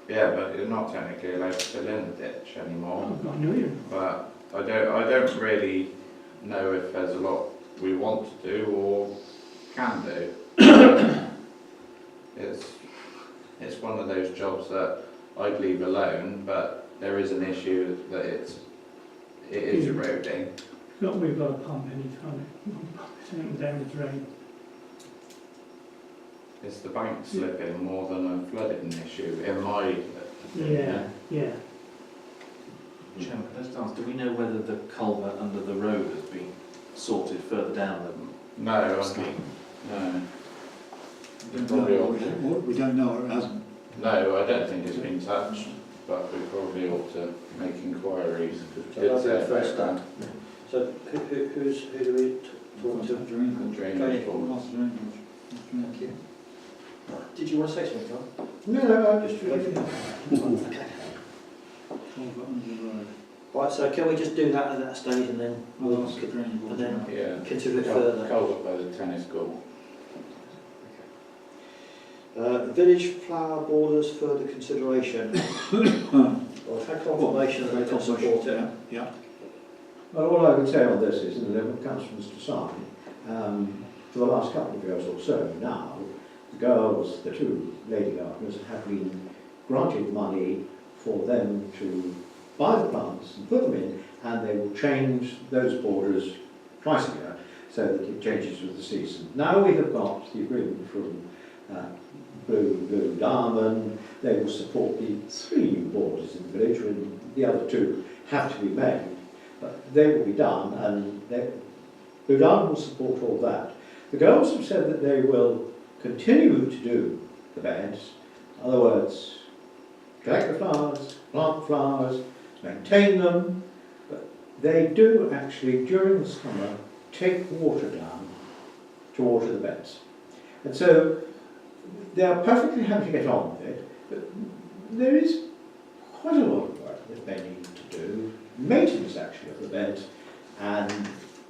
J: yeah, but you're not technically allowed to fill in the ditch anymore.
B: I've got no idea.
J: But I don't really know if there's a lot we want to do or can do. It's one of those jobs that I'd leave alone, but there is an issue that it is eroding.
B: We've got a pump anytime, it down the drain.
J: It's the bank slipping more than a flooding issue, in my opinion.
B: Yeah.
G: Chairman, can I just ask, do we know whether the culvert under the road has been sorted further down the
J: No,
G: scheme?
J: no.
H: We don't know, it hasn't.
J: No, I don't think it's been touched, but we probably ought to make inquiries.
A: So that'll be the first step. So who do we talk to?
J: Drainage board.
A: Thank you. Did you want to say something, John?
E: No, I
A: Just wait. Okay. Right, so can we just do that at that stage and then we'll and then
J: Yeah.
A: consider it further?
J: Culvert by the tennis court.
A: Village flower borders further consideration. Well, I've had confirmation that they can support it.
H: Yeah.
E: Well, all I would say on this is that the councillors decide, for the last couple of years or so now, the girls, the two lady gardeners, have been granted money for them to buy the plants and put them in, and they will change those borders twice a year so that it changes with the season. Now we have got the agreement from Blue Diamond. They will support the 3 borders in the village, when the other 2 have to be made. But they will be done, and Blue Diamond will support all that. The girls have said that they will continue to do the beds. In other words, collect the flowers, plant flowers, maintain them. But they do actually, during the summer, take water down to water the beds. And so they are perfectly happy to get on with it, but there is quite a lot of work that they need to do. Maintenance actually of the beds and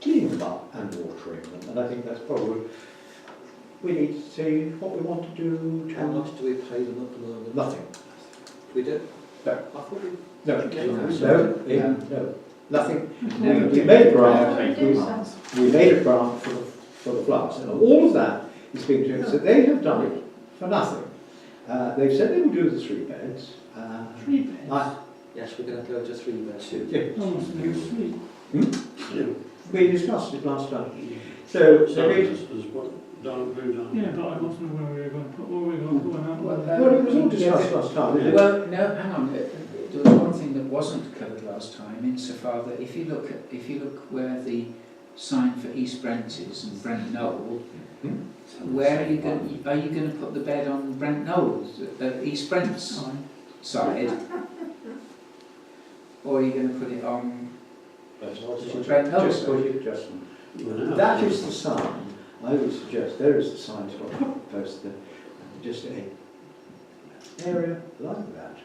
E: cleaning them up and watering them, and I think that's probably, we need to see what we want to do.
A: How much do we pay them at the moment?
E: Nothing.
A: We do?
E: No.
A: I thought we...
E: No, nothing. We made a grant. We made a grant for the flowers, and all of that is being doing. So they have done it for nothing. They've said they will do the 3 beds.
B: 3 beds?
A: Yes, we're going to go to 3 beds.
E: Yeah.
B: Almost no sleep.
E: We discussed it last time. So they made,
B: Yeah, but I wasn't aware we were going to put, what were we going to put on that?
E: well, it was all discussed last time.
C: Well, no, hang on. There was one thing that wasn't covered last time, insofar that if you look where the sign for East Brent is and Brent Knoll, where are you going to put the bed on Brent Knoll, East Brent's side, or are you going to put it on Brent Knoll's side?
E: That is the sign. I would suggest there is the sign to post the just a area like that.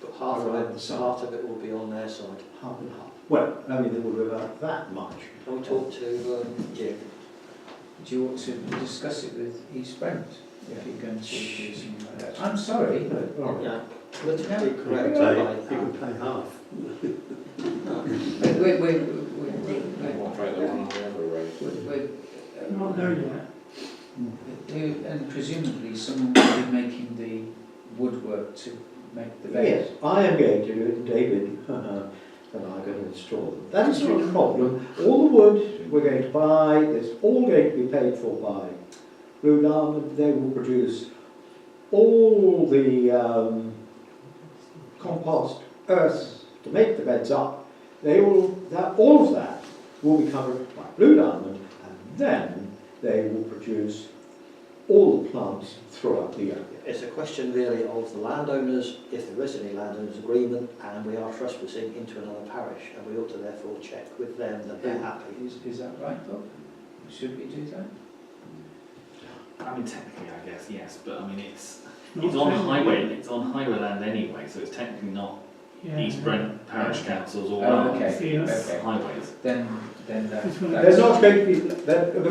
A: But half of it will be on their side.
E: Half and half. Well, I mean, there will be about that much.
A: Can we talk to Jim?
C: Do you want to discuss it with East Brent if you're going to do something like that? I'm sorry.
A: Yeah, politically
F: You
A: correct.
F: can pay half.
B: Not there yet.
C: And presumably someone will be making the woodwork to make the bed.
E: Yes, I am going to do it, David and I are going to install them. That is not a problem. All the wood we're going to buy, it's all going to be paid for by Blue Diamond. They will produce all the compost, earth to make the beds up. All of that will be covered by Blue Diamond, and then they will produce all the plants throughout the year.
A: It's a question really of the landowners, if there is any landowners agreement, and we are trespassing into another parish, and we ought to therefore check with them that they're happy.
C: Is that right, Bob? Should we do that?
G: I mean, technically, I guess yes, but I mean, it's
B: Not
G: on
B: technically.
G: highway. It's on highway land anyway, so it's technically not
B: Yeah.
G: East Brent Parish Councils or
C: Okay.
B: Yes.
C: Okay.
G: highways.
C: Then
B: It's one of
E: There's
B: those-
E: not going to be,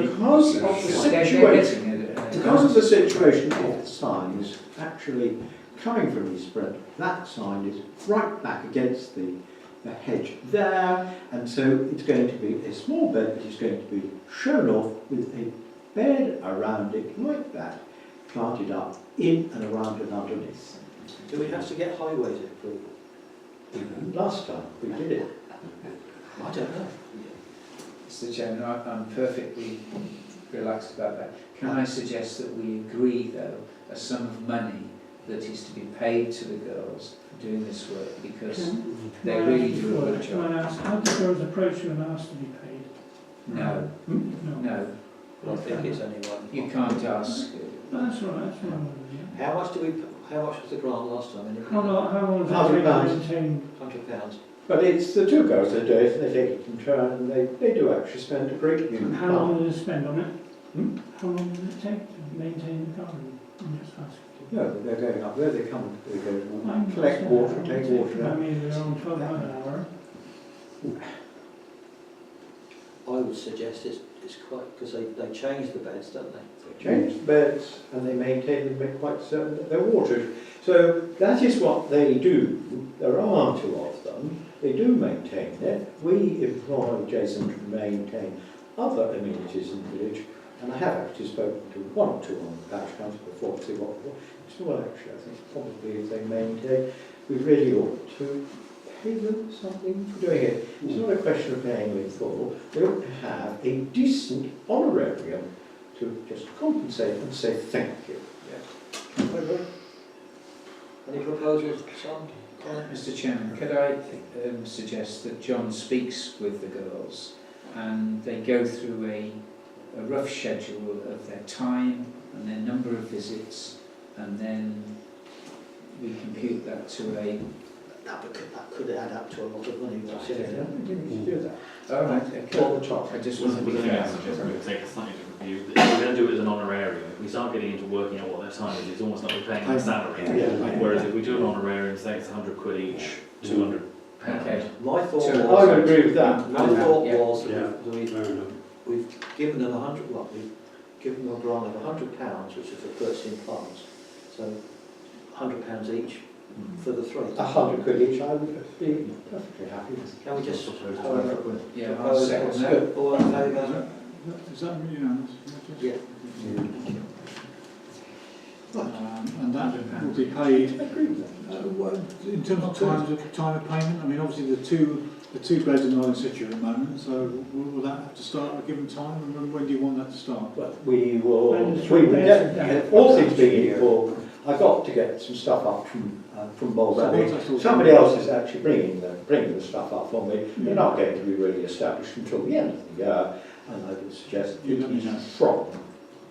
E: because of the situation, because of the situation of the signs actually coming from East Brent, that sign is right back against the hedge there, and so it's going to be a small bed that is going to be shown off with a bed around it like that, planted up in and around and underneath.
A: Do we have to get highways approval?
E: Last time we did it.
A: I don't know.
C: Mr. Chairman, I'm perfectly relaxed about that. Can I suggest that we agree, though, a sum of money that is to be paid to the girls for doing this work, because they really do a good
B: Can I
C: job.
B: ask, how did the girls approach you and ask to be paid?
C: No,
B: No.
C: no,
A: I think it's only one.
C: you can't ask.
B: That's all right, that's what I wanted, yeah.
A: How much was the grant last time?
B: How long does
E: £100.
B: it take to maintain?
A: £100.
E: But it's the two girls that do it, they take it in turn, and they do actually spend a great deal of
B: How long
E: time.
B: does it spend on it? How long does it take to maintain the garden? I'm just asking.
E: No, they're going up there, they come, they go
B: I'm
E: collect
B: just,
E: water, take water
B: I
E: down.
B: mean, they're on £12 an hour.
A: I would suggest it's quite, because they change the beds, don't they?
E: They change the beds and they maintain them, make quite certain that they're watered. So that is what they do. There are two of them. They do maintain it. We employ Jason to maintain other amenities in the village, and I have actually spoken to one or two on the parish council before to see what. Well, actually, I think probably if they maintain, we really ought to pay them something for doing it. It's not a question of paying in full. They ought to have a decent honorarium to just compensate and say thank you. Yeah.
A: Any proposals, Sam? Colin?
C: Mr Chairman, could I suggest that John speaks with the girls and they go through a rough schedule of their time and their number of visits, and then we compute that to a...
A: That could add up to a lot of money. But
E: Yeah, we need to do that.
C: All right, okay.
E: All the top.
C: I just
G: Well,
C: want to be
G: the thing
C: fair.
G: I suggest we take a slightly different view. If we're going to do it as an honorarium, if we start getting into working out what their time is, it's almost like we're paying them salary.
E: Yeah.
G: Whereas if we do an honorarium, say it's £100 each, £200.
C: Okay.
A: my thought
C: So-
A: was,
E: I would agree with that.
A: my thought
C: Yeah.
A: was
F: Yeah.
A: that
F: Fair enough.
A: we've given them we've given them a grant of £100, which is for purchasing plants. So £100 each for the three.
E: 100 quid each, I would be perfectly happy with.
A: Can we just
G: Propose
A: however,
G: £200.
C: Yeah, I'll
A: propose
C: second
A: what's
C: that.
A: good? All in favour?
H: Is that unanimous?
A: Yeah.
H: And that will be paid,
E: I agree with that.
H: in terms of time of payment, I mean, obviously the two beds are not in situ at the moment, so will that have to start at a given time, and when do you want that to start?
E: But we will,
B: And the
E: we
B: three
E: will
B: beds
E: get,
B: are down.
E: all things being equal, I've got to get some stuff up from Bold
H: So
E: Valley.
H: what's that all-
E: Somebody else is actually bringing the stuff up for me. They're not going to be really established until the end of the year, and I would suggest
H: You let me
E: it
H: know.
E: is from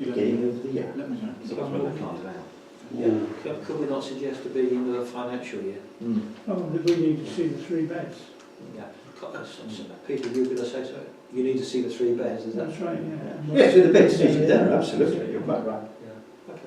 H: You
E: the
H: let me
E: beginning
H: know.
E: of the year.
H: Let me know.
G: So that's when they planted out.
A: Yeah. Could we not suggest to be in the financial year?
B: Oh, we need to see the three beds.
A: Yeah. Peter, you were going to say so. You need to see the three beds, is that?
B: That's right, yeah.
E: Yes, with the beds needed there, absolutely, you're quite right.
A: Yeah. Okay.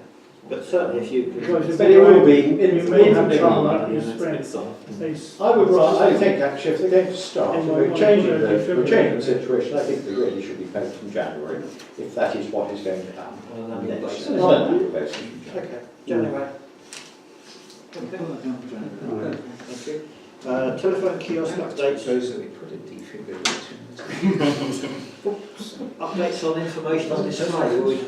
A: But certainly if you could.
B: Because
E: But it will be,
B: You
E: it
B: may
E: will
B: have
E: be
B: trouble
E: hard.
B: up in
G: Yeah, it's a
B: spread.
G: bit soft.
B: They
E: I would rather, I think actually if they're going to start,
B: They might
E: we're
B: want
E: changing
B: to put a
E: the
B: defibrillator.
E: situation, I think they really should be paid from January, if that is what is going to happen.
A: On an
E: And
A: annual
E: then-
A: basis.
E: on an annual basis.
A: Okay. January.
H: Put that down for January.
F: Right.
A: Thank you. Telephone kiosk updates.
C: Suppose that we put a defibrillator in the
A: Updates on information on display.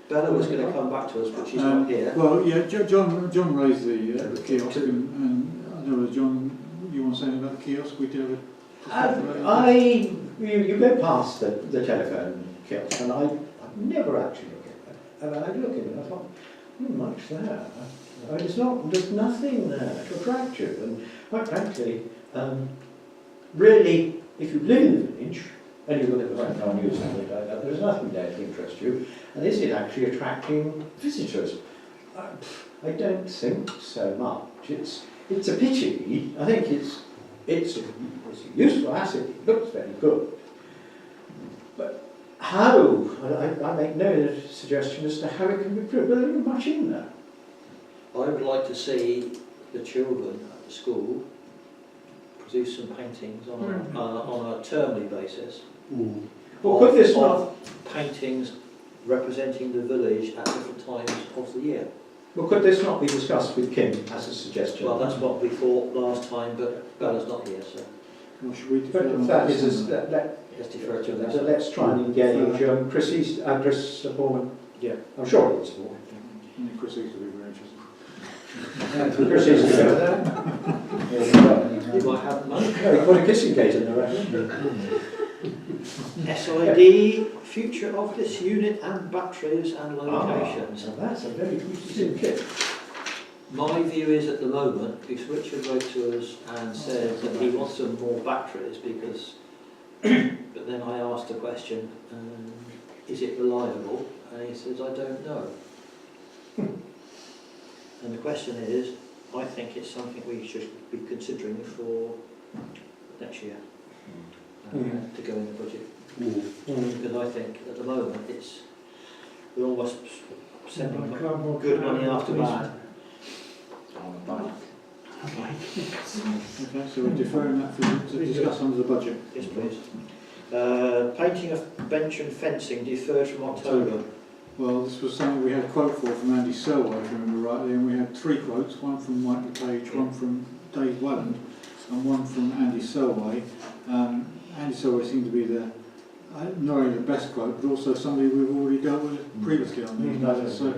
A: Bella was going to come back to us, but she's not here.
H: Well, yeah, John raised the kiosk, and I don't know, John, you want to say anything about the kiosk? We did have
E: You go past the telephone kiosk, and I never actually look at it. And I look at it and I thought, not much there. I mean, there's nothing there to attract you. And quite frankly, really, if you live in the village, and you look at the front door news and things like that, there's nothing there to interest you. And is it actually attracting visitors? I don't think so much. It's a pity. I think it's a useful asset. It looks very good. But how? I make no suggestion as to how it can be improved. There isn't much in there.
A: I would like to see the children at the school produce some paintings on a termly basis.
E: Well, could this not?
A: Of paintings representing the village at different times of the year.
E: Well, could this not be discussed with Kim as a suggestion?
A: Well, that's what we thought last time, but Bella's not here, so
H: Well, should we
E: But
H: defer on
E: if that
H: this
E: is,
H: then?
A: let's defer to that.
E: so let's try and engage Chris Bourne.
A: Yeah.
E: I'm sure he'll support.
H: Only Chris East will be very interested.
E: Chris is to go there.
A: You might have money.
E: No, he put a kissing gate in there, right?
A: SID, future of this unit and batteries and locations.
E: So that's a very interesting kit.
A: My view is at the moment, because Richard wrote to us and said that he wants some more batteries because, but then I asked the question, is it reliable? And he says, I don't know. And the question is, I think it's something we should be considering for next year to go in the budget. Because I think at the moment we're almost sending good money after bad.
H: Okay, so we're deferring that to discuss under the budget.
A: Yes, please. Painting of bench and fencing deferred from October.
H: Well, this was something we had a quote for from Andy Selway, if you remember rightly, and we had 3 quotes, one from Michael Page, one from Dave Welland, and one from Andy Selway. Andy Selway seemed to be not only the best quote, but also somebody we've already dealt with previously on these matters. So,